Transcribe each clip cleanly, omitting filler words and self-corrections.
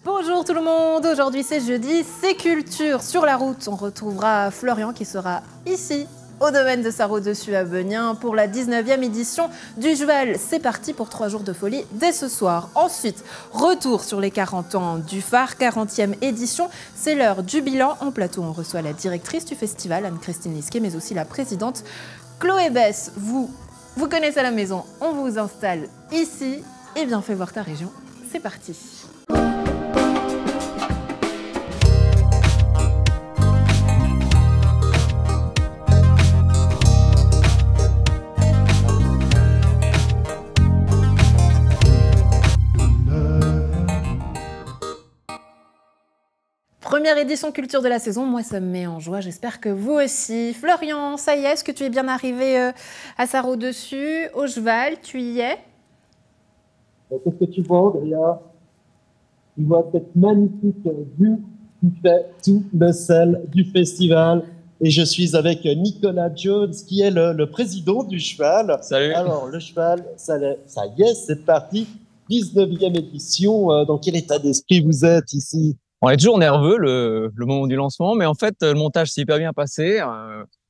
Bonjour tout le monde, aujourd'hui c'est jeudi, c'est culture sur la route. On retrouvera Florian qui sera ici au domaine de Sarraud-Dessus à Beugnin pour la 19e édition du Juval. C'est parti pour 3 jours de folie dès ce soir. Ensuite, retour sur les 40 ans du phare, 40e édition. C'est l'heure du bilan. En plateau, on reçoit la directrice du festival, Anne-Christine Lisquet, mais aussi la présidente Chloé Bess. Vous connaissez la maison, on vous installe ici. Et bien, fais voir ta région, c'est parti. Première édition culture de la saison, moi ça me met en joie, j'espère que vous aussi. Florian, ça y est, est-ce que tu es bien arrivé à Sarraud-Dessus, au Cheval, tu y es? Qu'est-ce que tu vois, Andrea? Tu vois cette magnifique vue qui fait tout le sel du festival. Et je suis avec Nicolas Jones, qui est le président du Cheval. Salut. Alors, le Cheval, ça y est, c'est parti. 19e édition. Dans quel état d'esprit vous êtes ici? On est toujours nerveux le moment du lancement, mais en fait, le montage s'est hyper bien passé.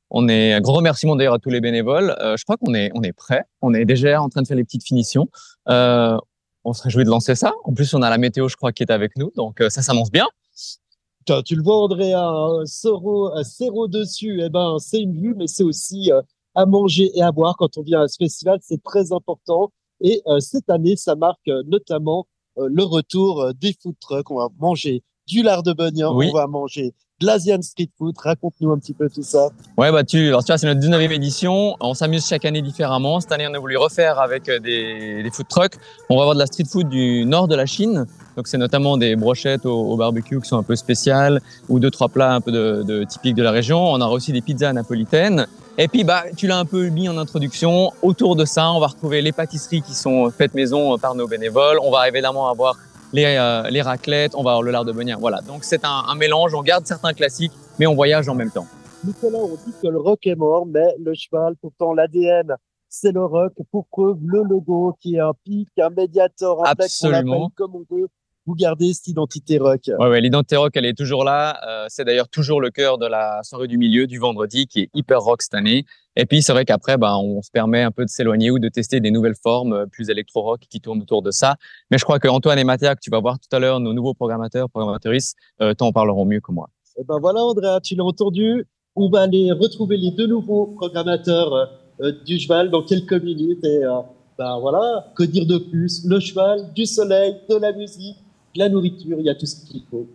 On est un grand remerciement d'ailleurs à tous les bénévoles. Je crois qu'on est prêt. On est déjà en train de faire les petites finitions. On se réjouit de lancer ça. En plus, on a la météo, je crois, qui est avec nous, donc ça s'annonce bien. Tu le vois, Andrea, Sarraud-Dessus, eh ben, c'est une vue, mais c'est aussi à manger et à boire quand on vient à ce festival. C'est très important. Et cette année, ça marque notamment le retour des food trucks. On va manger du lard de Beugnin, Oui. On va manger de l'Asian Street Food. Raconte-nous un petit peu tout ça. Ouais, alors tu vois, c'est notre 19e édition. On s'amuse chaque année différemment. Cette année, on a voulu refaire avec des food trucks. On va avoir de la street food du nord de la Chine. Donc, c'est notamment des brochettes au barbecue qui sont un peu spéciales ou 2-3 plats un peu de typiques de la région. On aura aussi des pizzas napolitaines. Et puis, tu l'as un peu mis en introduction. Autour de ça, on va retrouver les pâtisseries qui sont faites maison par nos bénévoles. On va évidemment avoir les raclettes, on va avoir le lard de Beugnin. Voilà, donc c'est un mélange, on garde certains classiques, mais on voyage en même temps. Nicolas, on dit que le rock est mort, mais le cheval, pourtant l'ADN, c'est le rock. Pour preuve, le logo qui est un pic, un médiator, un bec, on l'appelle comme on veut. Vous gardez cette identité rock. Ouais, l'identité rock, elle est toujours là. C'est d'ailleurs toujours le cœur de la soirée du milieu du vendredi, qui est hyper rock cette année. Et puis, c'est vrai qu'après, on se permet un peu de s'éloigner ou de tester des nouvelles formes plus électro-rock qui tournent autour de ça. Mais je crois que Antoine et Mathéa, que tu vas voir tout à l'heure, nos nouveaux programmateurs, programmatrices, t'en parleront mieux que moi. Et ben voilà, Andrea, tu l'as entendu. On va aller retrouver les 2 nouveaux programmateurs du Cheval dans quelques minutes. Et voilà, que dire de plus? Le cheval, du soleil, de la musique, de la nourriture, il y a tout ce qu'il faut.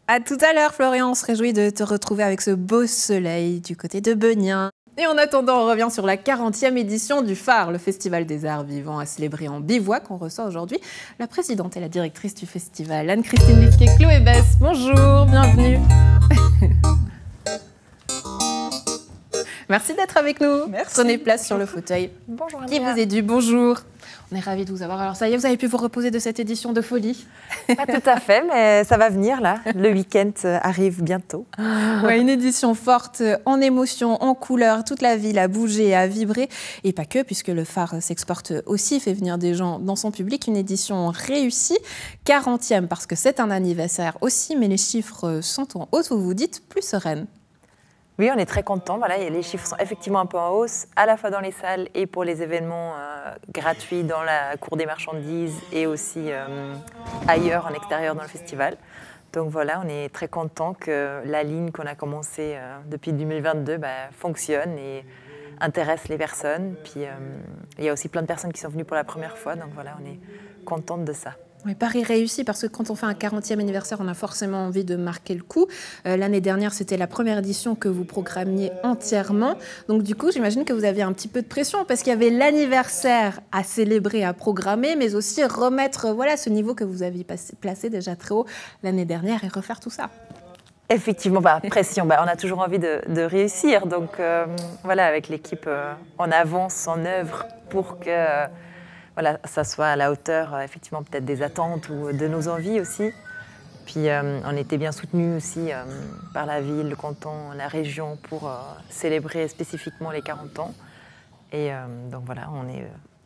À tout à l'heure, Florian. On se réjouit de te retrouver avec ce beau soleil du côté de Beugnin. Et en attendant, on revient sur la 40e édition du phare, le Festival des Arts Vivants à célébrer en bivouac. On reçoit aujourd'hui la présidente et la directrice du festival, Anne-Christine Lisquet, Chloé Bess. Bonjour, bienvenue. Merci d'être avec nous. Merci. Prenez place sur le fauteuil. Bonjour, Qui vous est dû. Bonjour. On est ravis de vous avoir. Alors ça y est, vous avez pu vous reposer de cette édition de folie? Pas tout à fait, mais ça va venir là. Le week-end arrive bientôt. Ouais, une édition forte en émotion, en couleurs. Toute la ville a bougé et a vibré. Et pas que, puisque le phare s'exporte aussi, fait venir des gens dans son public. Une édition réussie, 40e, parce que c'est un anniversaire aussi, mais les chiffres sont en hausse. Vous vous dites plus sereine. Oui, on est très contents. Voilà, les chiffres sont effectivement un peu en hausse, à la fois dans les salles et pour les événements gratuits dans la cour des marchandises et aussi ailleurs, en extérieur, dans le festival. Donc voilà, on est très contents que la ligne qu'on a commencée depuis 2022 fonctionne et intéresse les personnes. Puis il y a aussi plein de personnes qui sont venues pour la première fois. Donc voilà, on est contente de ça. Oui, Paris réussit parce que quand on fait un 40e anniversaire, on a forcément envie de marquer le coup. L'année dernière, c'était la première édition que vous programmiez entièrement. Donc du coup, j'imagine que vous aviez un petit peu de pression parce qu'il y avait l'anniversaire à célébrer, à programmer, mais aussi remettre ce niveau que vous aviez placé déjà très haut l'année dernière et refaire tout ça. Effectivement, pression, on a toujours envie de réussir. Donc voilà, avec l'équipe, on avance en œuvre pour que... ça soit à la hauteur, effectivement, peut-être des attentes ou de nos envies aussi. Puis, on était bien soutenus aussi par la ville, le canton, la région pour célébrer spécifiquement les 40 ans. Et donc voilà,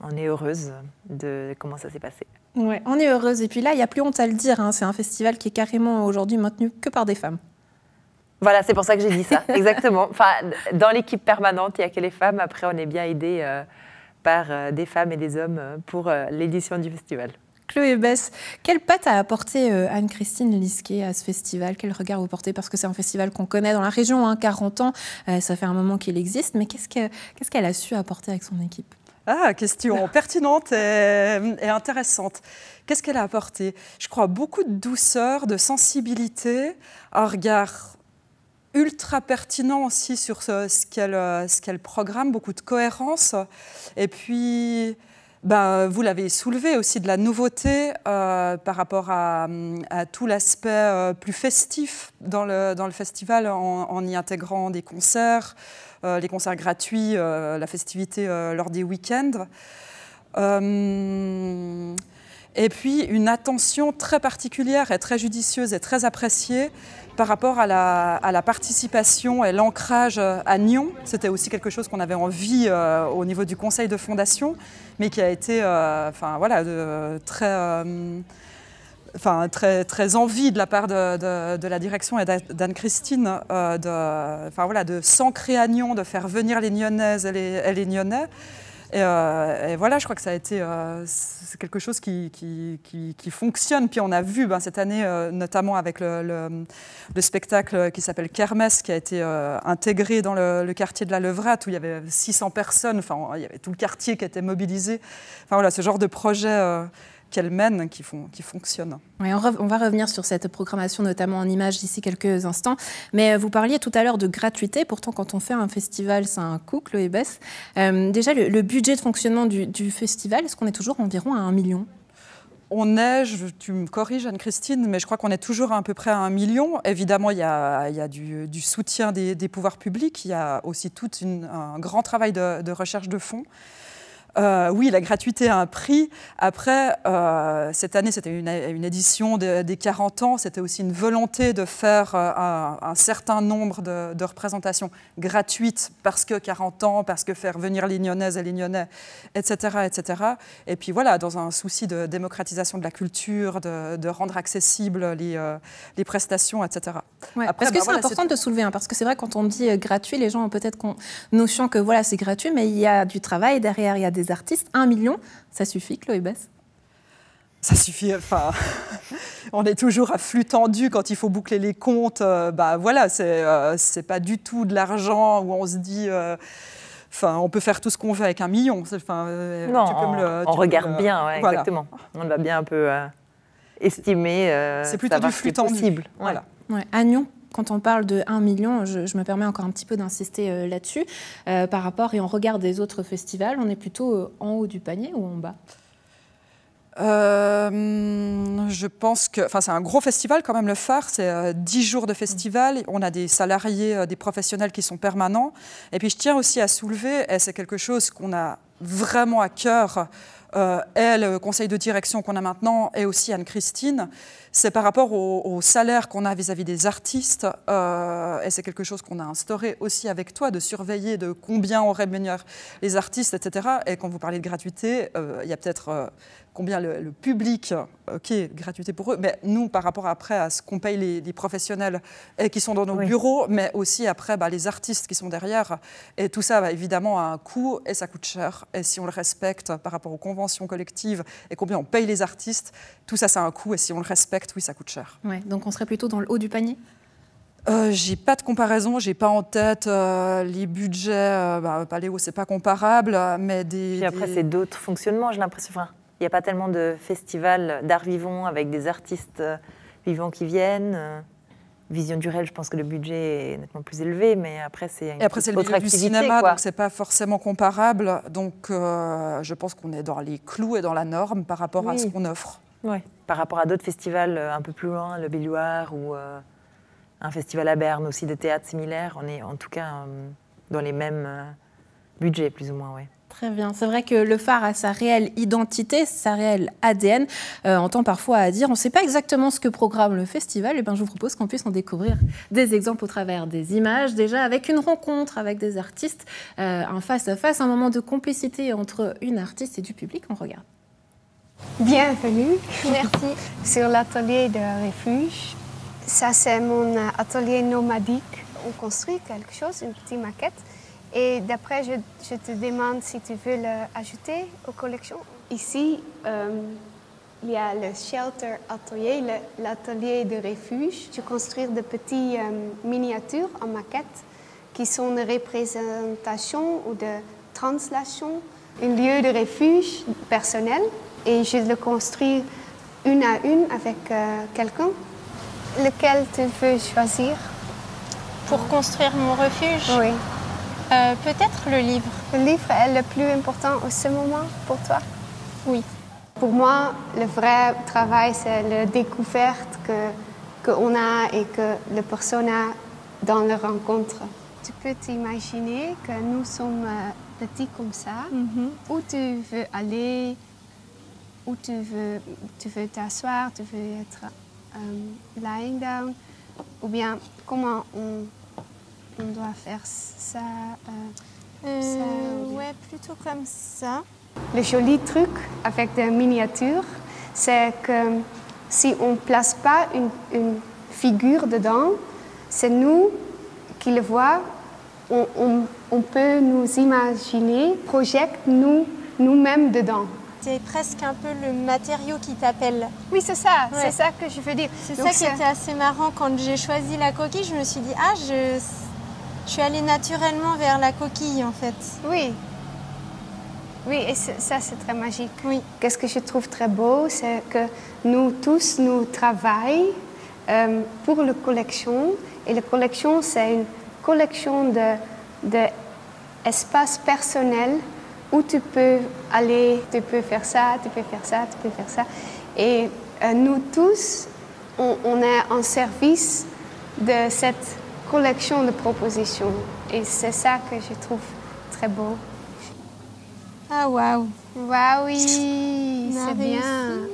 on est heureuse de comment ça s'est passé. Ouais, on est heureuse. Et puis là, il n'y a plus honte à le dire, hein. C'est un festival qui est carrément aujourd'hui maintenu que par des femmes. Voilà, c'est pour ça que j'ai dit ça, exactement. Enfin, dans l'équipe permanente, il n'y a que les femmes. Après, on est bien aidés par des femmes et des hommes pour l'édition du festival. Chloé Besse, quelle patte a apporté Anne-Christine Lisquet à ce festival? Quel regard vous portez? Parce que c'est un festival qu'on connaît dans la région, hein, 40 ans, ça fait un moment qu'il existe. Mais qu'est-ce qu'elle a su apporter avec son équipe? Ah, question pertinente et intéressante. Qu'est-ce qu'elle a apporté? Je crois beaucoup de douceur, de sensibilité, un regard ultra pertinent aussi sur ce qu'elle programme, beaucoup de cohérence. Et puis, vous l'avez soulevé aussi, de la nouveauté par rapport à tout l'aspect plus festif dans le festival en y intégrant des concerts, les concerts gratuits, la festivité lors des week-ends. Et puis une attention très particulière et très judicieuse et très appréciée par rapport à la participation et l'ancrage à Nyon. C'était aussi quelque chose qu'on avait envie au niveau du conseil de fondation, mais qui a été très envie de la part de la direction et d'Anne-Christine de s'ancrer à Nyon, de faire venir les Nyonnaises et les Nyonnais. Et voilà, je crois que ça a été c'est quelque chose qui fonctionne. Puis on a vu cette année, notamment avec le spectacle qui s'appelle Kermesse, qui a été intégré dans le quartier de la Levrate, où il y avait 600 personnes, il y avait tout le quartier qui était mobilisé. Voilà, ce genre de projet qu'elle mène, qui fonctionne. Oui, on va revenir sur cette programmation, notamment en images, d'ici quelques instants. Mais vous parliez tout à l'heure de gratuité. Pourtant, quand on fait un festival, c'est un coût, Chloé Besse. Déjà, le budget de fonctionnement du festival, est-ce qu'on est toujours environ à 1 million ? On est, tu me corriges Anne-Christine, mais je crois qu'on est toujours à peu près à 1 million. Évidemment, il y a du soutien des pouvoirs publics. Il y a aussi tout un grand travail de recherche de fonds. Oui, la gratuité a un prix. Après, cette année, c'était une édition des 40 ans. C'était aussi une volonté de faire un certain nombre de représentations gratuites parce que 40 ans, parce que faire venir les Nyonnaises et les Nyonnais, etc., etc. Et puis voilà, dans un souci de démocratisation de la culture, de rendre accessibles les prestations, etc. Ouais, après, parce que c'est important de soulever, parce que c'est vrai, quand on dit gratuit, les gens ont peut-être notion que voilà, c'est gratuit, mais il y a du travail derrière, il y a des artistes. 1 million, ça suffit, Chloé Besse? Ça suffit, on est toujours à flux tendu quand il faut boucler les comptes. Voilà, c'est pas du tout de l'argent où on se dit... on peut faire tout ce qu'on veut avec 1 million. Non, on regarde bien, ouais, voilà. Exactement. On va bien un peu estimer. C'est plutôt du flux tendu. Possible. Voilà. Ouais. À Nyon, quand on parle de 1 million, je me permets encore un petit peu d'insister là-dessus, par rapport, et on regarde des autres festivals, on est plutôt en haut du panier ou en bas? Je pense que c'est un gros festival quand même, le phare, c'est 10 jours de festival, on a des salariés, des professionnels qui sont permanents, et puis je tiens aussi à soulever, et c'est quelque chose qu'on a vraiment à cœur, et le conseil de direction qu'on a maintenant, et aussi Anne-Christine, c'est par rapport au salaire qu'on a vis-à-vis des artistes, et c'est quelque chose qu'on a instauré aussi avec toi, de surveiller de combien on rémunère les artistes, etc. Et quand vous parlez de gratuité, il y a peut-être combien le public, ok, gratuité pour eux, mais nous, par rapport après à ce qu'on paye les professionnels et qui sont dans nos bureaux, mais aussi après les artistes qui sont derrière, et tout ça, évidemment, a un coût, et ça coûte cher, et si on le respecte par rapport aux conventions collectives, et combien on paye les artistes, tout ça, ça a un coût, et si on le respecte, oui, ça coûte cher. Ouais, donc on serait plutôt dans le haut du panier? J'ai pas de comparaison, j'ai pas en tête les budgets, Paléo, c'est pas comparable, mais Puis après, c'est d'autres fonctionnements, j'ai l'impression. Il n'y a pas tellement de festivals d'art vivant avec des artistes vivants qui viennent. Vision du réel, je pense que le budget est nettement plus élevé, mais après, c'est une c'est le milieu du cinéma, donc c'est pas forcément comparable. Donc, je pense qu'on est dans les clous et dans la norme par rapport à ce qu'on offre. Oui, par rapport à d'autres festivals un peu plus loin, le Belloir ou un festival à Berne aussi de théâtre similaire, on est en tout cas dans les mêmes budgets, plus ou moins, oui. Très bien. C'est vrai que le phare a sa réelle identité, sa réelle ADN. On tend parfois à dire on ne sait pas exactement ce que programme le festival. Et je vous propose qu'on puisse en découvrir des exemples au travers des images, déjà avec une rencontre avec des artistes, un face-à-face, un moment de complicité entre une artiste et du public. On regarde. Bienvenue. Merci. Sur l'atelier de refuge. Ça, c'est mon atelier nomadique. On construit quelque chose, une petite maquette. Et d'après, je te demande si tu veux l'ajouter aux collections. Ici, il y a le shelter atelier, l'atelier de refuge. Tu construis de petites miniatures en maquette qui sont de représentation ou de translation, un lieu de refuge personnel. Et je le construis une à une avec quelqu'un. Lequel tu veux choisir? Pour construire mon refuge, Oui. peut-être le livre. Le livre est le plus important en ce moment pour toi? Oui. Pour moi, le vrai travail, c'est la découverte qu'on a et que la personne a dans la rencontre. Tu peux t'imaginer que nous sommes petits comme ça. Où tu veux aller, où tu veux t'asseoir, tu veux être lying down, ou bien comment on doit faire ça. Ouais, plutôt comme ça. Le joli truc avec des miniatures, c'est que si on ne place pas une figure dedans, c'est nous qui le voient. On peut nous imaginer, projecter nous-mêmes dedans. C'est presque un peu le matériau qui t'appelle. Oui, c'est ça. Ouais. C'est ça que je veux dire. C'est Donc, ça qui était assez marrant. Quand j'ai choisi la coquille, je me suis dit, je suis allée naturellement vers la coquille, en fait. Oui. Oui, et ça, c'est très magique. Oui. Qu'est-ce que je trouve très beau, c'est que nous tous, nous travaillons pour la collection. Et la collection, c'est une collection d'espaces personnels où tu peux aller, tu peux faire ça, tu peux faire ça, tu peux faire ça. Et nous tous, on est en service de cette collection de propositions. Et c'est ça que je trouve très beau. Ah, waouh. Waouh, oui, On a c'est bien. réussi.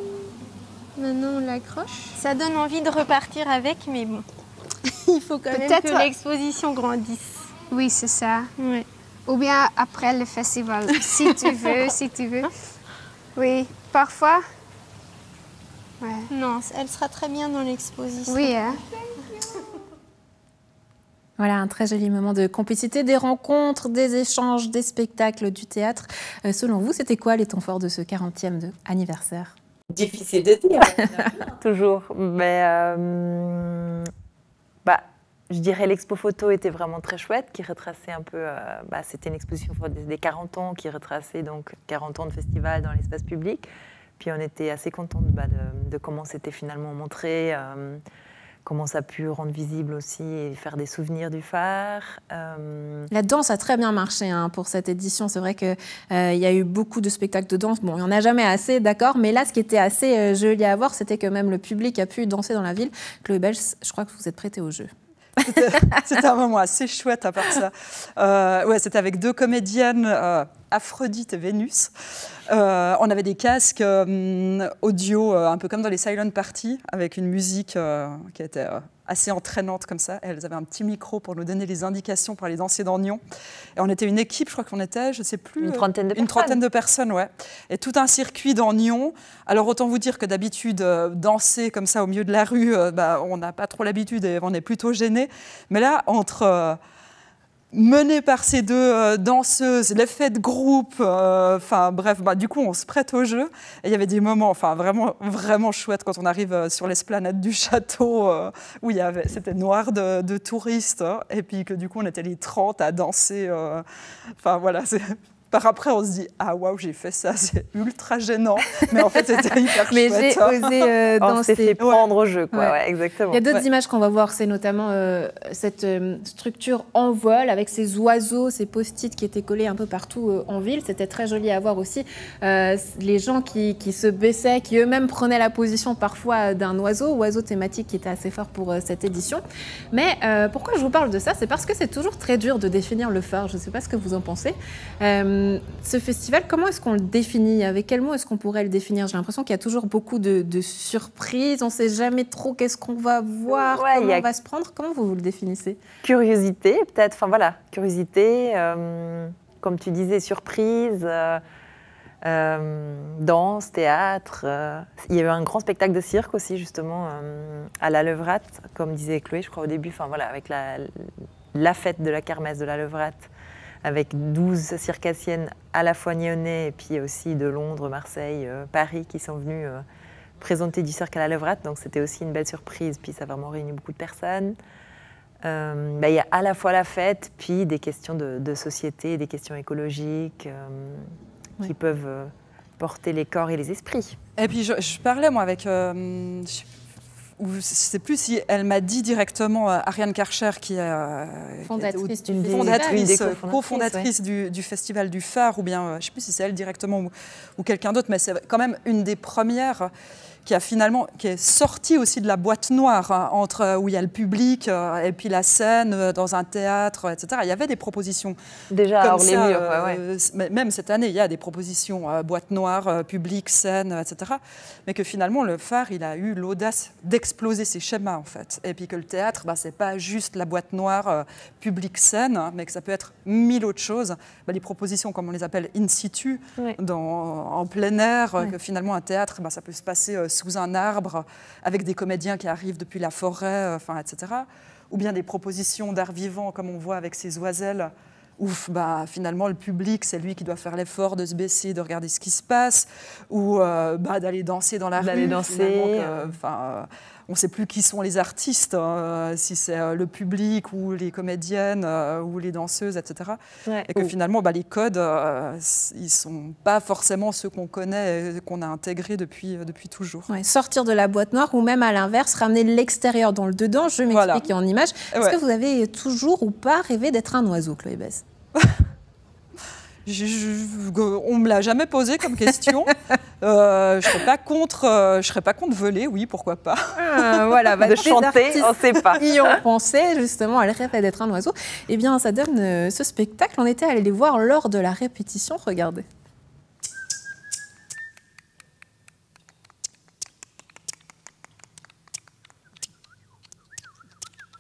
Maintenant, on l'accroche. Ça donne envie de repartir avec, mais bon. Il faut quand même Peut-être- que l'exposition grandisse. Oui, c'est ça. Ouais. Ou bien après le festival, si tu veux, si tu veux. Oui, parfois. Ouais. Non, elle sera très bien dans l'exposition. Oui, hein. Voilà, un très joli moment de complicité, des rencontres, des échanges, des spectacles, du théâtre. Selon vous, c'était quoi les temps forts de ce 40e anniversaire? Difficile de dire. Toujours. Mais je dirais l'expo photo était vraiment très chouette, qui retraçait un peu. C'était une exposition des 40 ans qui retraçait donc 40 ans de festival dans l'espace public. Puis on était assez contente de comment c'était finalement montré, comment ça a pu rendre visible aussi et faire des souvenirs du phare. La danse a très bien marché pour cette édition. C'est vrai qu'il y a eu beaucoup de spectacles de danse. Bon, il n'y en a jamais assez, d'accord, mais là, ce qui était assez joli à voir, c'était que même le public a pu danser dans la ville. Chloé Belge, je crois que vous êtes prêtée au jeu. C'était un moment assez chouette à part ça. C'était avec deux comédiennes, Aphrodite et Vénus. On avait des casques audio, un peu comme dans les silent parties, avec une musique qui était assez entraînante comme ça. Elles avaient un petit micro pour nous donner les indications pour aller danser dans Nyon. Et on était une équipe, je crois qu'on était, je ne sais plus... Une trentaine de personnes. Une trentaine de personnes, ouais. Et tout un circuit dans Nyon. Alors autant vous dire que d'habitude, danser comme ça au milieu de la rue, on n'a pas trop l'habitude et on est plutôt gênés. Mais là, entre... menée par ces deux danseuses, l'effet de groupe, du coup, on se prête au jeu. Et il y avait des moments vraiment, vraiment chouettes quand on arrive sur l'esplanade du château, où c'était noir de touristes, et puis que du coup, on était les 30 à danser. Par après, on se dit « Ah, waouh, j'ai fait ça, c'est ultra gênant. » Mais en fait, c'était hyper chouette. Mais j'ai osé On danser. s'est fait prendre au jeu, quoi. Ouais. Ouais, exactement. Il y a d'autres images qu'on va voir, c'est notamment cette structure en vol avec ces oiseaux, ces post-it qui étaient collés un peu partout en ville. C'était très joli à voir aussi. Les gens qui se baissaient, qui eux-mêmes prenaient la position parfois d'un oiseau thématique qui était assez fort pour cette édition. Mais pourquoi je vous parle de ça? C'est parce que c'est toujours très dur de définir le phare. Je ne sais pas ce que vous en pensez. Ce festival, comment est-ce qu'on le définit? Avec quel mot est-ce qu'on pourrait le définir? J'ai l'impression qu'il y a toujours beaucoup de surprises. On ne sait jamais trop qu'est-ce qu'on va voir, comment on va se prendre. Comment vous le définissez? Curiosité, peut-être. Curiosité. Comme tu disais, surprise. Danse, théâtre. Il y a eu un grand spectacle de cirque aussi, justement, à la Levrate, comme disait Chloé, je crois, au début. Enfin, voilà, avec la fête de la kermesse de la Levrate, avec 12 circassiennes à la fois nyonnais et puis aussi de Londres, Marseille, Paris, qui sont venues présenter du cirque à la Levrate. Donc, c'était aussi une belle surprise. Puis, ça a vraiment réuni beaucoup de personnes. Il y a à la fois la fête, puis des questions de société, des questions écologiques qui peuvent porter les corps et les esprits. Et puis je parlais moi avec, je sais plus si elle m'a dit directement Ariane Karcher, qui est cofondatrice du Festival du Phare, ou bien je ne sais plus si c'est elle directement ou quelqu'un d'autre, mais c'est quand même une des premières qui est sortie aussi de la boîte noire, hein, entre où il y a le public et puis la scène dans un théâtre, etc. Il y avait des propositions déjà comme hors les ça, murs. Même cette année, il y a des propositions boîte noire, public, scène, etc. Mais que finalement, le Phare, il a eu l'audace d'exploser ses schémas, en fait. Et puis que le théâtre, c'est pas juste la boîte noire, public, scène, hein, mais que ça peut être 1000 autres choses. Les propositions, comme on les appelle, in situ, en plein air, que finalement, un théâtre, ça peut se passer sous un arbre, avec des comédiens qui arrivent depuis la forêt, etc. Ou bien des propositions d'art vivant, comme on voit avec ces oiselles, où finalement le public, c'est lui qui doit faire l'effort de se baisser, de regarder ce qui se passe, ou d'aller danser dans la rue. On ne sait plus qui sont les artistes, hein, si c'est le public ou les comédiennes ou les danseuses, etc. Et que finalement, les codes, ils ne sont pas forcément ceux qu'on connaît et qu'on a intégrés depuis toujours. Sortir de la boîte noire ou même à l'inverse, ramener l'extérieur dans le dedans. Je m'explique en image. Est-ce que vous avez toujours ou pas rêvé d'être un oiseau, Chloé Besse? On ne me l'a jamais posé comme question. Je ne serais pas contre voler, oui, pourquoi pas. De chanter, on ne sait pas. Y ont pensé, justement, elle rêvait d'être un oiseau. Eh bien, ça donne ce spectacle. On était allés les voir lors de la répétition. Regardez.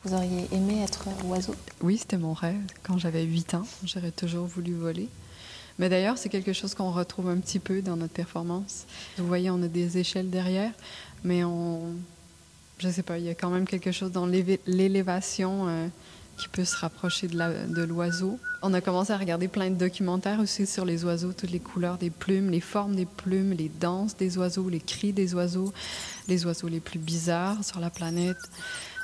Vous auriez aimé être oiseau? Oui, c'était mon rêve. Quand j'avais 8 ans, j'aurais toujours voulu voler. Mais d'ailleurs, c'est quelque chose qu'on retrouve un petit peu dans notre performance. Vous voyez, on a des échelles derrière, mais je ne sais pas, il y a quand même quelque chose dans l'élévation qui peut se rapprocher de l'oiseau. On a commencé à regarder plein de documentaires aussi sur les oiseaux, toutes les couleurs des plumes, les formes des plumes, les danses des oiseaux, les cris des oiseaux, les oiseaux les plus bizarres sur la planète.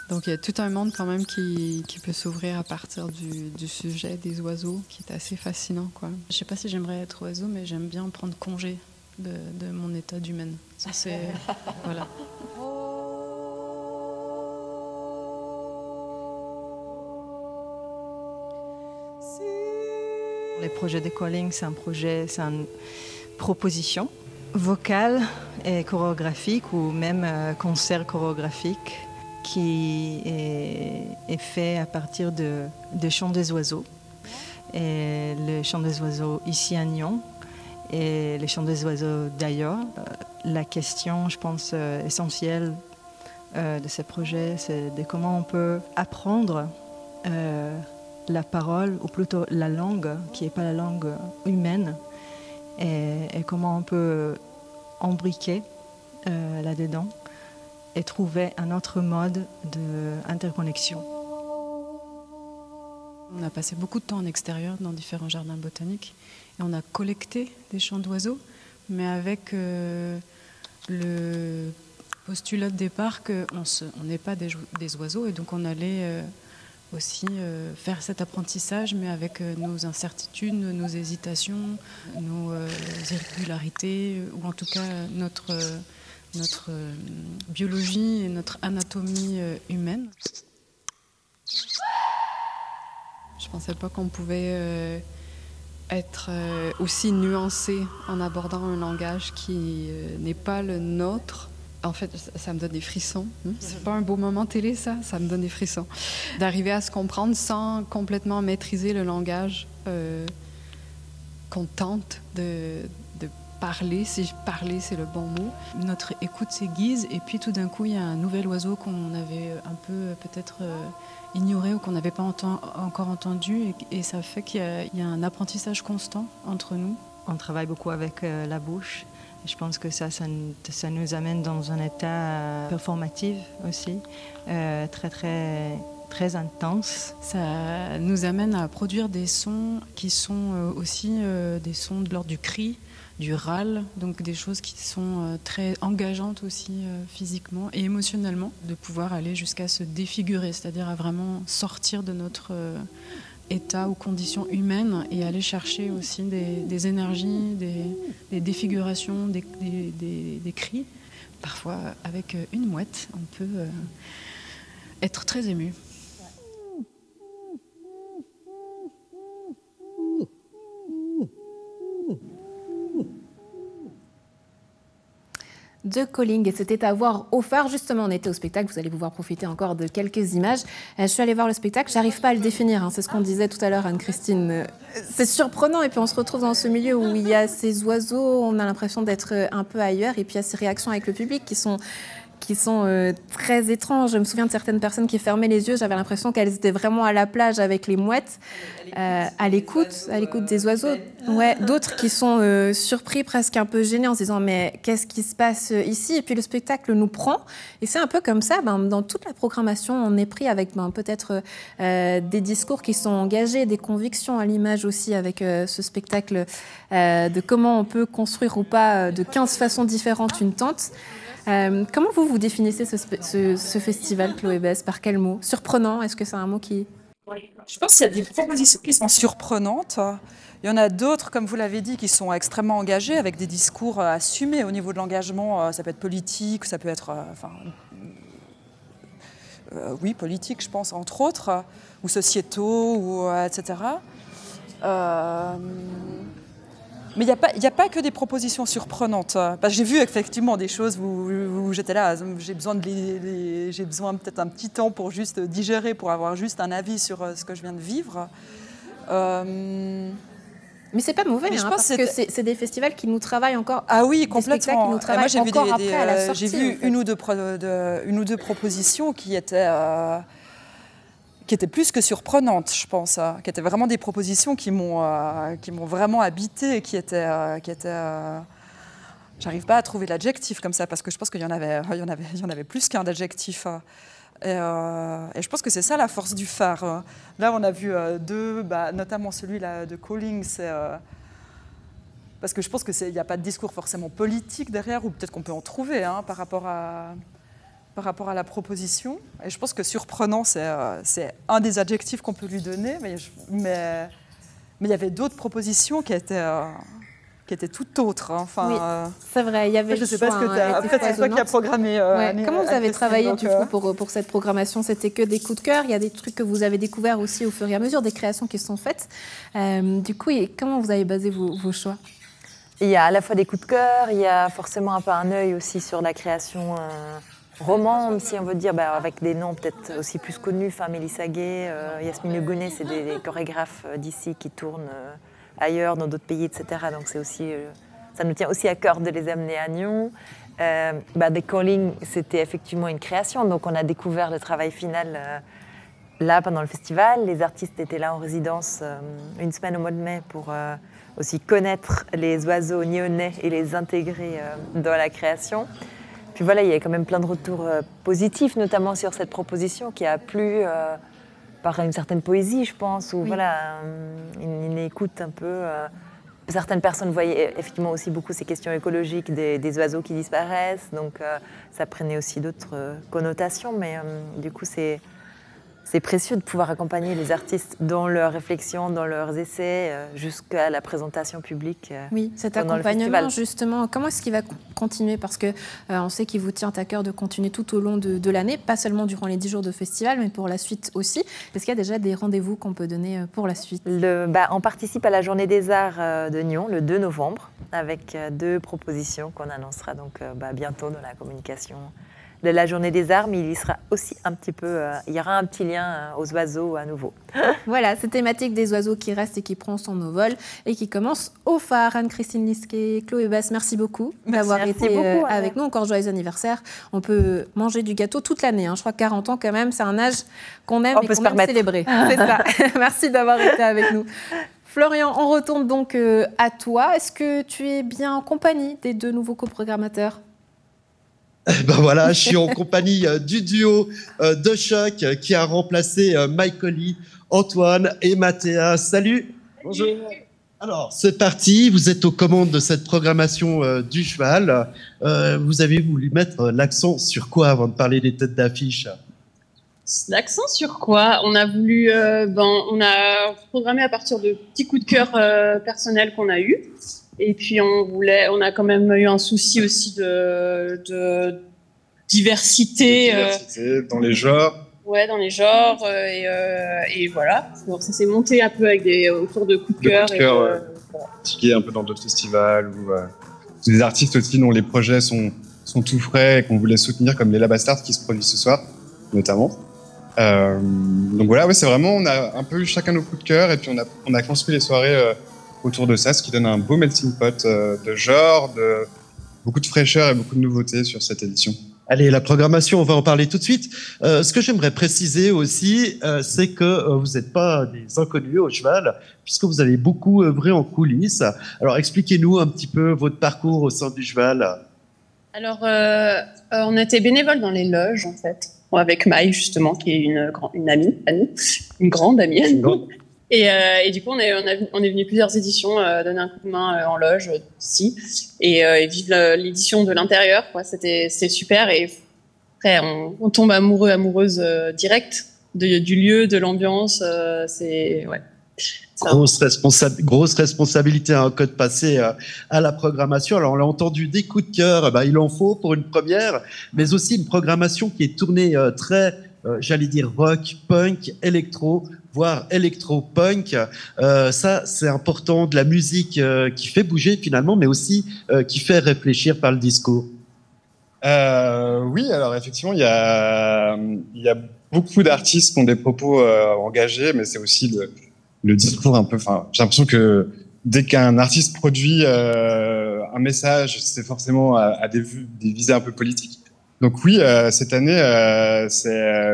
Donc, il y a tout un monde quand même qui peut s'ouvrir à partir du sujet des oiseaux, qui est assez fascinant, quoi. Je ne sais pas si j'aimerais être oiseau, mais j'aime bien prendre congé de mon état d'humaine. Ça, c'est... voilà. Les projets de calling, c'est une proposition vocale et chorégraphique ou même concert chorégraphique qui est fait à partir de chants des oiseaux. Et le chant des oiseaux ici à Nyon et les chants des oiseaux d'ailleurs. La question, je pense, essentielle de ce projet, c'est de comment on peut apprendre la parole, ou plutôt la langue, qui n'est pas la langue humaine, et comment on peut embriquer là-dedans et trouver un autre mode d'interconnexion. On a passé beaucoup de temps en extérieur dans différents jardins botaniques et on a collecté des chants d'oiseaux, mais avec le postulat de départ qu'on n'est pas des oiseaux, et donc on allait aussi faire cet apprentissage, mais avec nos incertitudes, nos hésitations, nos irrégularités, ou en tout cas notre biologie et notre anatomie humaine. Je ne pensais pas qu'on pouvait être aussi nuancé en abordant un langage qui n'est pas le nôtre. En fait, ça me donne des frissons. C'est pas un beau moment télé, ça me donne des frissons. D'arriver à se comprendre sans complètement maîtriser le langage qu'on tente de parler, si parler c'est le bon mot. Notre écoute s'aiguise et puis tout d'un coup il y a un nouvel oiseau qu'on avait un peu peut-être ignoré ou qu'on n'avait pas encore entendu, et ça fait qu'il y a un apprentissage constant entre nous. on travaille beaucoup avec la bouche. Je pense que ça nous amène dans un état performatif aussi, très intense. Ça nous amène à produire des sons qui sont aussi des sons de l'ordre du cri, du râle, donc des choses qui sont très engageantes aussi physiquement et émotionnellement, de pouvoir aller jusqu'à se défigurer, c'est-à-dire à vraiment sortir de notre état ou conditions humaines et aller chercher aussi des énergies, des défigurations, des cris. Parfois, avec une mouette, on peut être très ému. De Calling, et c'était à voir au phare. Justement, on était au spectacle, vous allez pouvoir profiter encore de quelques images. Je suis allée voir le spectacle, j'arrive pas à le définir, hein. C'est ce qu'on disait tout à l'heure, Anne-Christine. C'est surprenant, et puis on se retrouve dans ce milieu où il y a ces oiseaux, on a l'impression d'être un peu ailleurs, et puis il y a ces réactions avec le public qui sont très étranges. Je me souviens de certaines personnes qui fermaient les yeux, j'avais l'impression qu'elles étaient vraiment à la plage avec les mouettes, à l'écoute des oiseaux. Ouais, d'autres qui sont surpris, presque un peu gênés en se disant mais qu'est-ce qui se passe ici? Et puis le spectacle nous prend, et c'est un peu comme ça, dans toute la programmation, on est pris avec peut-être des discours qui sont engagés, des convictions à l'image aussi avec ce spectacle de comment on peut construire ou pas de 15 façons différentes une tente. Comment vous définissez ce festival, Chloé Besse? Par quel mot? Surprenant, est-ce que c'est un mot qui... Je pense qu'il y a des propositions qui sont surprenantes. Il y en a d'autres, comme vous l'avez dit, qui sont extrêmement engagées, avec des discours assumés au niveau de l'engagement. Ça peut être politique, ça peut être... oui, politique, je pense, entre autres, ou sociétaux, etc. Mais il n'y a pas que des propositions surprenantes. Parce que j'ai vu effectivement des choses où j'étais là, j'ai besoin peut-être un petit temps pour juste digérer, pour avoir juste un avis sur ce que je viens de vivre. Mais c'est pas mauvais, parce que c'est des festivals qui nous travaillent encore. Ah oui, complètement. Qui nous travaillent encore après à la sortie. J'ai vu une ou deux propositions qui étaient plus que surprenantes, je pense, qui étaient vraiment des propositions qui m'ont vraiment habité, qui étaient j'arrive pas à trouver l'adjectif comme ça, parce que je pense qu'il y en avait plus qu'un d'adjectif. Et je pense que c'est ça la force du phare. Là, on a vu deux, notamment celui-là de Calling, parce que je pense qu'il n'y a pas de discours forcément politique derrière, ou peut-être qu'on peut en trouver par rapport à la proposition. Et je pense que surprenant, c'est un des adjectifs qu'on peut lui donner, mais il y avait d'autres propositions qui étaient tout autres. Oui, c'est vrai, il y avait je ne sais pas ce que c'est toi qui as programmé. Comment vous avez travaillé du coup pour cette programmation? C'était que des coups de cœur? Il y a des trucs que vous avez découverts aussi au fur et à mesure, des créations qui sont faites. Du coup, comment vous avez basé vos choix? Il y a à la fois des coups de cœur, il y a forcément un peu un œil aussi sur la création romande, si on veut dire, avec des noms peut-être aussi plus connus, Mélissa Gay, Yasmine Le Gonnet, c'est des chorégraphes d'ici qui tournent ailleurs, dans d'autres pays, etc. Donc c'est aussi, ça nous tient aussi à cœur de les amener à Nyon. The Calling, c'était effectivement une création, donc on a découvert le travail final là pendant le festival. Les artistes étaient là en résidence une semaine au mois de mai pour aussi connaître les oiseaux nyonnais et les intégrer dans la création. Puis voilà, il y a quand même plein de retours positifs, notamment sur cette proposition qui a plu par une certaine poésie, je pense, ou voilà, une écoute un peu. Certaines personnes voyaient effectivement aussi beaucoup ces questions écologiques des oiseaux qui disparaissent, donc ça prenait aussi d'autres connotations, mais du coup c'est précieux de pouvoir accompagner les artistes dans leurs réflexions, dans leurs essais, jusqu'à la présentation publique. Oui, cet accompagnement, justement, comment est-ce qu'il va continuer? Parce qu'on sait qu'il vous tient à cœur de continuer tout au long de l'année, pas seulement durant les 10 jours de festival, mais pour la suite aussi. Est-ce qu'il y a déjà des rendez-vous qu'on peut donner pour la suite? On participe à la Journée des Arts de Nyon, le 2 novembre, avec 2 propositions qu'on annoncera donc bientôt dans la communication de la Journée des Arts, mais il y sera aussi un petit peu, il y aura un petit lien aux oiseaux à nouveau. Voilà, cette thématique des oiseaux qui restent et qui prend son envol et qui commence au phare. Anne-Christine Lisquet, Chloé Besse, merci beaucoup d'avoir été avec nous. Encore joyeux anniversaire. On peut manger du gâteau toute l'année. Je crois que 40 ans quand même, c'est un âge qu'on aime et qu'on aime célébrer. C'est ça. Merci d'avoir été avec nous. Florian, on retourne donc à toi. Est-ce que tu es bien en compagnie des 2 nouveaux coprogrammateurs? Ben voilà, je suis en compagnie du duo de choc qui a remplacé Mike Colly, Antoine et Mathéa. Salut. Bonjour. Alors, c'est parti. Vous êtes aux commandes de cette programmation du cheval. Vous avez voulu mettre l'accent sur quoi avant de parler des têtes d'affiche? L'accent sur quoi? On a voulu, on a programmé à partir de petits coups de cœur personnels qu'on a eus. Et puis on a quand même eu un souci aussi de diversité. Dans les genres. Ouais, dans les genres. Et voilà. Donc ça s'est monté un peu avec autour de coups de cœur. Qui est un peu dans d'autres festivals ou des artistes aussi dont les projets sont tout frais et qu'on voulait soutenir, comme les Labastards qui se produisent ce soir, notamment. Donc voilà, ouais, c'est vraiment, on a un peu eu chacun nos coups de cœur et puis on a construit les soirées autour de ça, ce qui donne un beau melting pot de genre, de beaucoup de fraîcheur et beaucoup de nouveautés sur cette édition. Allez, la programmation, on va en parler tout de suite. Ce que j'aimerais préciser aussi, c'est que vous n'êtes pas des inconnus au cheval, puisque vous avez beaucoup œuvré en coulisses. Alors, expliquez-nous un petit peu votre parcours au sein du cheval. Alors, on était bénévoles dans les loges, en fait, avec Maï, justement, qui est une amie à nous, une grande amie à nous. Et du coup, on est venu plusieurs éditions donner un coup de main en loge ici et vivre l'édition de l'intérieur. C'était super. Et après, on tombe amoureuse direct du lieu, de l'ambiance. Ouais. Grosse responsabilité à un code passé à la programmation. Alors, on l'a entendu, des coups de cœur, il en faut pour une première, mais aussi une programmation qui est tournée très, j'allais dire, rock, punk, électro, voire électro-punk. Ça, c'est important, de la musique qui fait bouger finalement, mais aussi qui fait réfléchir par le discours. Oui, alors effectivement, il y a beaucoup d'artistes qui ont des propos engagés, mais c'est aussi le discours un peu. Enfin, j'ai l'impression que dès qu'un artiste produit un message, c'est forcément à des visées un peu politiques. Donc oui, cette année, j'ai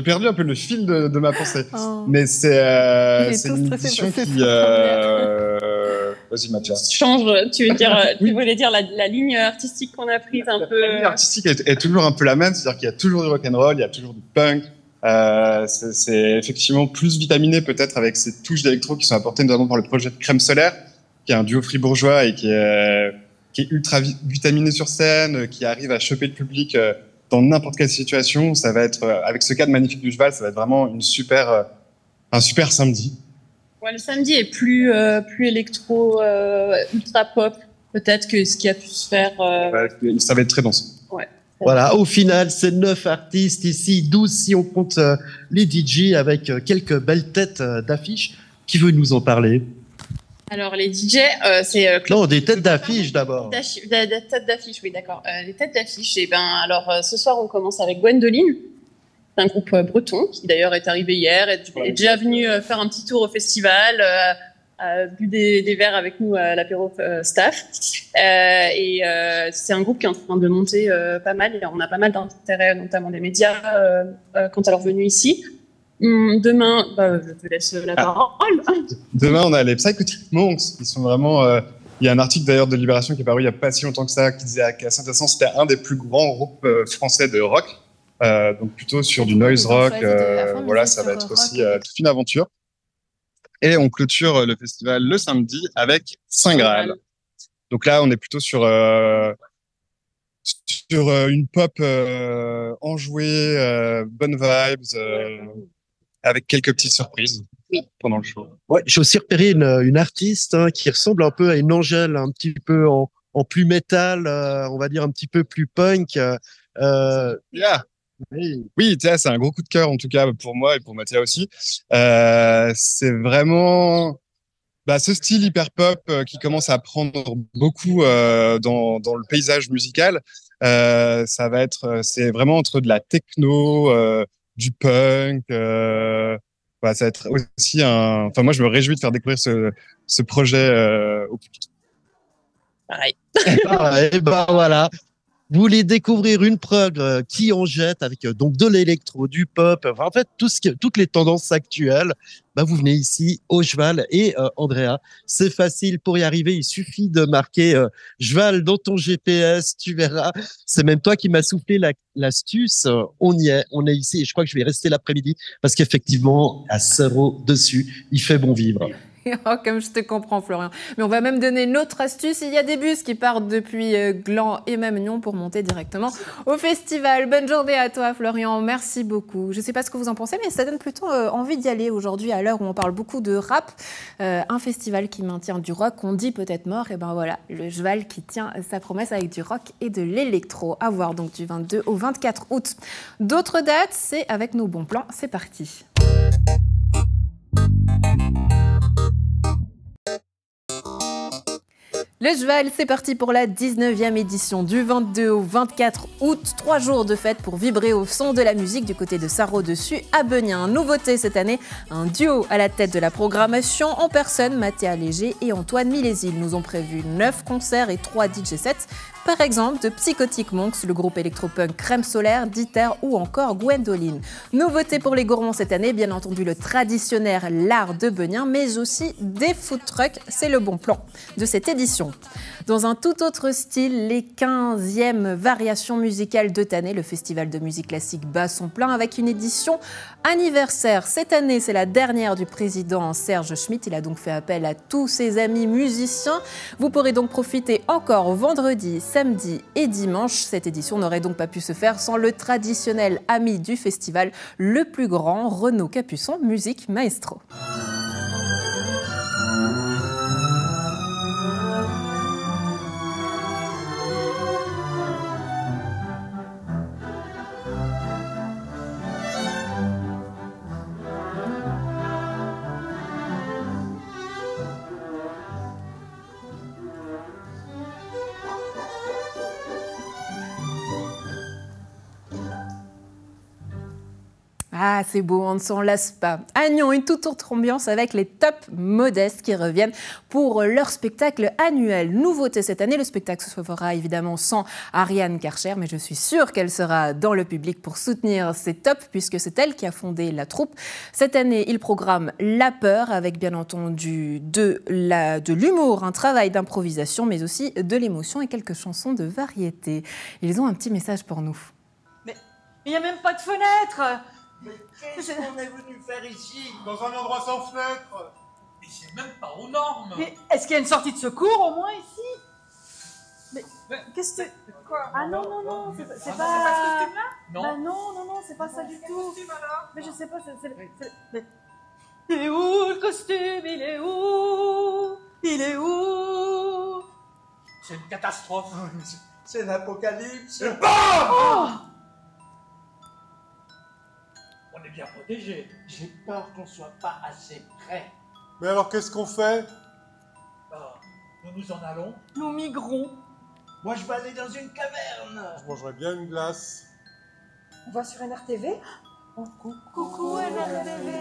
perdu un peu le fil de ma pensée, mais c'est une édition qui. Vas-y, Mathias. Change, tu voulais dire la ligne artistique qu'on a prise un peu. La ligne artistique est toujours un peu la même, c'est-à-dire qu'il y a toujours du rock'n'roll, il y a toujours du punk. C'est effectivement plus vitaminé peut-être avec ces touches d'électro qui sont apportées notamment par le projet de Crème Solaire, qui est un duo fribourgeois et qui est ultra vitaminé sur scène, qui arrive à choper le public dans n'importe quelle situation. Ça va être, avec ce cadre magnifique du cheval, ça va être vraiment un super samedi. Ouais, le samedi est plus électro, ultra pop, peut-être que ce qui a pu se faire. Ça va être très dense. Ouais. Voilà, au final, c'est 9 artistes ici, 12 si on compte les DJ avec quelques belles têtes d'affiches. Qui veut nous en parler? Alors, les DJ, c'est... non, des têtes d'affiches d'abord. Des têtes d'affiches, oui, d'accord. Les têtes d'affiches, ce soir, on commence avec Gwendoline. C'est un groupe breton qui, d'ailleurs, est arrivé hier, est déjà venu faire un petit tour au festival, a bu des verres avec nous à l'apéro staff. C'est un groupe qui est en train de monter pas mal. Et on a pas mal d'intérêt, notamment des médias, quant à leur venue ici. Demain, je te laisse la parole. Demain, on a les Psychotic Monks, qui sont vraiment... il y a un article d'ailleurs de Libération qui est paru il n'y a pas si longtemps que ça, qui disait qu'à Saint-Vincent, c'était un des plus grands groupes français de rock. Donc plutôt sur du noise rock. Voilà, ça va être aussi toute une aventure. Et on clôture le festival le samedi avec Saint Graal. Donc là, on est plutôt sur une pop enjouée, bonne vibes, avec quelques petites surprises pendant le show. Ouais, j'ai aussi repéré une artiste qui ressemble un peu à une Angèle, un petit peu en plus métal, on va dire un petit peu plus punk. Oui, c'est un gros coup de cœur en tout cas pour moi et pour Mathias aussi. C'est vraiment ce style hyper pop qui commence à prendre beaucoup dans le paysage musical. Ça va être, c'est vraiment entre de la techno, du punk. Ça va être aussi Enfin, moi, je me réjouis de faire découvrir ce projet au public. Pareil. Et voilà. Vous voulez découvrir une prog qui en jette avec donc de l'électro, du pop, enfin, en fait toutes les tendances actuelles. Bah, vous venez ici au Jval et Andrea, c'est facile pour y arriver. Il suffit de marquer Jval dans ton GPS, tu verras. C'est même toi qui m'as soufflé l'astuce. On y est, on est ici et je crois que je vais rester l'après-midi parce qu'effectivement, à 0 dessus, il fait bon vivre. Oh, comme je te comprends, Florian. Mais on va même donner une autre astuce. Il y a des bus qui partent depuis Gland et même Nyon pour monter directement au festival. Bonne journée à toi, Florian. Merci beaucoup. Je ne sais pas ce que vous en pensez, mais ça donne plutôt envie d'y aller aujourd'hui, à l'heure où on parle beaucoup de rap. Un festival qui maintient du rock, on dit peut-être mort. Et ben voilà, le Jval qui tient sa promesse avec du rock et de l'électro. À voir donc du 22 au 24 août. D'autres dates, c'est avec nos bons plans. C'est parti. Le Jval, c'est parti pour la 19e édition du 22 au 24 août. 3 jours de fête pour vibrer au son de la musique du côté de Sarreau-Dessus à Beugnin. Nouveauté cette année, un duo à la tête de la programmation en personne. Mathéa Léger et Antoine Milésil nous ont prévu 9 concerts et 3 DJ sets. Par exemple, de Psychotic Monks, le groupe électropunk Crème Solaire, Dieter ou encore Gwendoline. Nouveauté pour les gourmands cette année, bien entendu le traditionnel lard de Beugnin, mais aussi des food trucks, c'est le bon plan de cette édition. Dans un tout autre style, les 15e variations musicales de Tanné, le festival de musique classique bat son plein avec une édition anniversaire. Cette année, c'est la dernière du président Serge Schmitt. Il a donc fait appel à tous ses amis musiciens. Vous pourrez donc profiter encore vendredi, samedi et dimanche. Cette édition n'aurait donc pas pu se faire sans le traditionnel ami du festival, le plus grand, Renaud Capuçon, musique maestro. Ah, c'est beau, on ne s'en lasse pas. À Nyon, une toute autre ambiance avec les Top Modestes qui reviennent pour leur spectacle annuel. Nouveauté cette année, le spectacle se fera évidemment sans Ariane Karcher, mais je suis sûre qu'elle sera dans le public pour soutenir ces tops, puisque c'est elle qui a fondé la troupe. Cette année, ils programment La Peur, avec bien entendu de l'humour, un travail d'improvisation, mais aussi de l'émotion et quelques chansons de variété. Ils ont un petit message pour nous. Mais il n'y a même pas de fenêtre. Mais qu'est-ce qu'on est venu faire ici? Dans un endroit sans fenêtre. Et c'est même pas aux normes. Mais est-ce qu'il y a une sortie de secours au moins ici? Mais qu'est-ce que... Quoi? Ah non, c'est pas... C'est pas ce costume-là? Non. Bah non, c'est pas ça du tout. Mais je sais pas, mais... Il est où le costume? Il est où? Il est où? C'est une catastrophe. C'est l'apocalypse. Oh! On est bien protégé. J'ai peur qu'on soit pas assez près. Mais alors qu'est-ce qu'on fait? Nous en allons. Nous migrons. Moi je vais aller dans une caverne. Je mangerais bien une glace. On va sur NRTV? Oh, coucou NRTV.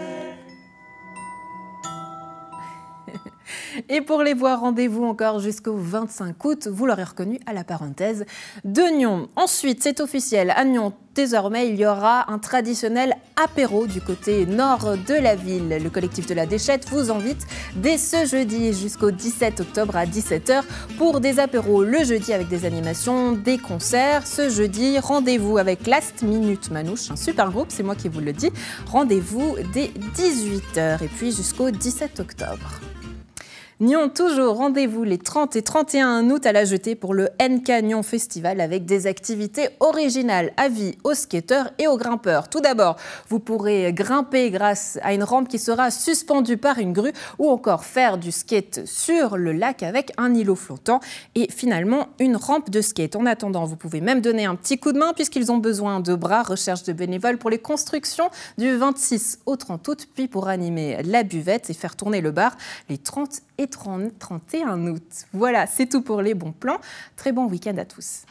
Et pour les voir, rendez-vous encore jusqu'au 25 août. Vous l'aurez reconnu à la parenthèse de Nyon. Ensuite, c'est officiel. À Nyon, désormais, il y aura un traditionnel apéro du côté nord de la ville. Le collectif de la Déchette vous invite dès ce jeudi jusqu'au 17 octobre à 17h pour des apéros le jeudi avec des animations, des concerts. Ce jeudi, rendez-vous avec Last Minute Manouche, un super groupe, c'est moi qui vous le dis. Rendez-vous dès 18h et puis jusqu'au 17 octobre. Nyon toujours, rendez-vous les 30 et 31 août à la Jetée pour le NK Nyon Festival avec des activités originales, avis aux skateurs et aux grimpeurs. Tout d'abord, vous pourrez grimper grâce à une rampe qui sera suspendue par une grue ou encore faire du skate sur le lac avec un îlot flottant et finalement une rampe de skate. En attendant, vous pouvez même donner un petit coup de main puisqu'ils ont besoin de bras, recherche de bénévoles pour les constructions du 26 au 30 août, puis pour animer la buvette et faire tourner le bar les 30 et 31 août. Voilà, c'est tout pour les bons plans. Très bon week-end à tous.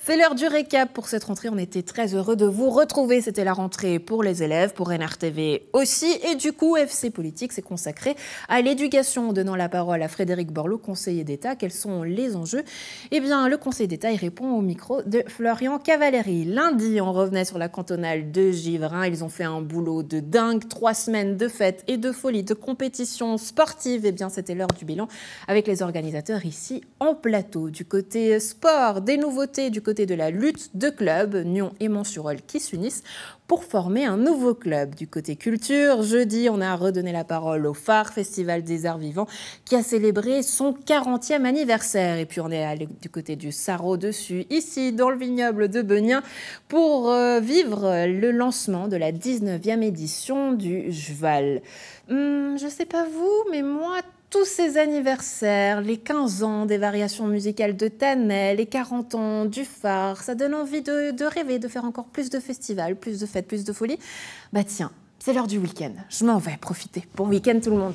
C'est l'heure du récap pour cette rentrée. On était très heureux de vous retrouver. C'était la rentrée pour les élèves, pour NRTV aussi. Et du coup, FC Politique s'est consacré à l'éducation, en donnant la parole à Frédéric Borloo, conseiller d'État. Quels sont les enjeux? Eh bien, le conseiller d'État, il répond au micro de Florian Cavalleri. Lundi, on revenait sur la cantonale de Givrin. Ils ont fait un boulot de dingue. 3 semaines de fêtes et de folie, de compétitions sportives. Eh bien, c'était l'heure du bilan avec les organisateurs ici en plateau. Du côté sport, des nouveautés du côté de la lutte de clubs, Nyon et Montsurol qui s'unissent pour former un nouveau club. Du côté culture, jeudi, on a redonné la parole au Phare, Festival des Arts Vivants, qui a célébré son 40e anniversaire. Et puis on est allé du côté du Sarraut dessus, ici dans le vignoble de Beugnin, pour vivre le lancement de la 19e édition du Jval. Je sais pas vous, mais moi, tous ces anniversaires, les 15 ans des variations musicales de Tannay, les 40 ans du Phare, ça donne envie de rêver, de faire encore plus de festivals, plus de fêtes, plus de folie. Bah tiens, c'est l'heure du week-end. Je m'en vais profiter. Bon week-end tout le monde.